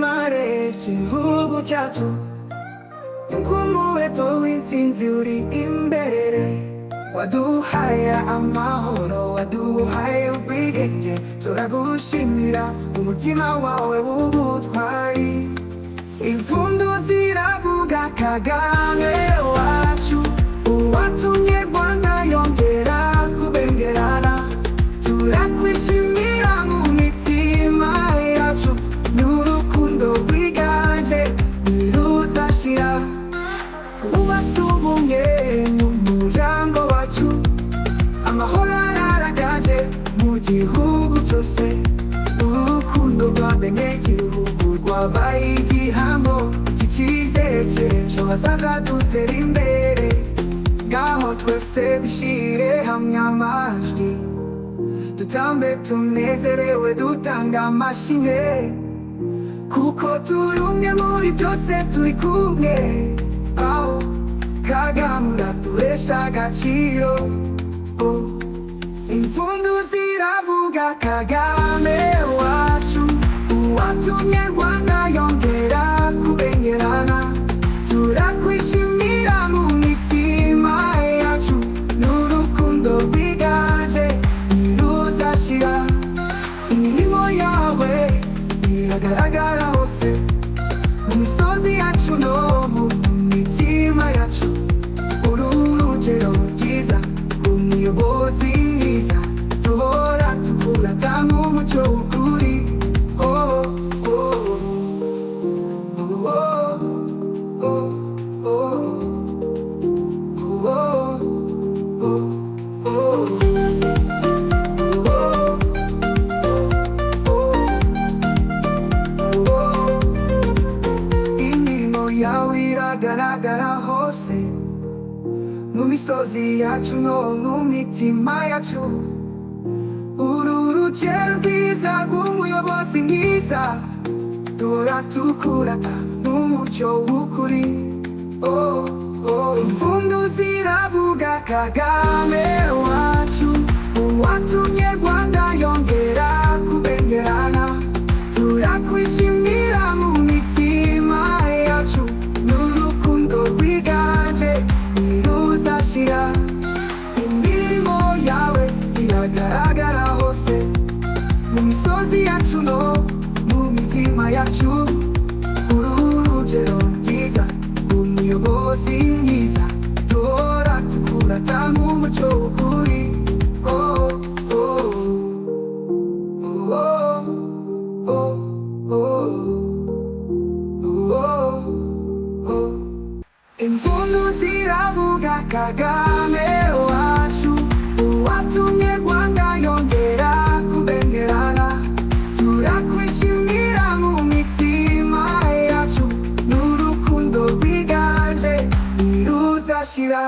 igihugu cyacu nk'umuheto w'intsinzi uri imbere. Waduhaye amahoro, waduhaye ubwigenge, turagushimira umutima wawe w'ubutwari. Impundu ziravuga Kagame wacu, uwatumye Rwanda yongera kubengerana. Turakwishimira mu mitima yacu, n'urukundo rwiganje ntiruzashira. Ubatubumye mu muryango wacu, amahoro araraganje mu gihugu cyose. Urukundo rw'abenegihugu rwabaye igihambo cy'icyizere cy'ejo hazaza dutera imbere. Ngaho twese dushyire hamwe amajwi, dutambe tunezerewe dutanga amashimwe, kuko turi umwe muri byose turi kumwe. Aho Kagame uraduhesha agaciro. Impundu ziravuga Kagame wacu, uwatumye Rwanda yongera kubengerana. Turakwishimira mu mitima yacu, n'urukundo rwiganje ntiruzashira. Imirimo yawe iragaragara hose, mu misozi yacu no mu mitima yacu. Uru urugero rwiza rw'umuyobozi mwiza, duhora tukurata nk'umucyo w'ukuri. Imirimo yawe iragaragara hose, mu misozi yacu no mu mitima yacu. Uru rugero rwiza rw'umuyobozi mwiza, duhora tukurata n'umucyo w'ukuri. Impundu ziravuga Kagame wacu, uwatumye Rwanda yongera kubengerana. Turakwishimira mu mitima yacu, n'urukundo rwiganje ntiruzashira. Imirimo yawe iragaragara hose, mu misozi yacu no mu mitima yacu. Uru urugero rwiza rw'umuyobozi mwiza, duhora tukurata nk'umucyo w'ukuri. Impundu ziravuga Kagame wacu, uwatumye Rwanda yongera kubengerana. Turakwishimira mu mitima yacu, n'urukundo rwiganje ntiruzashira.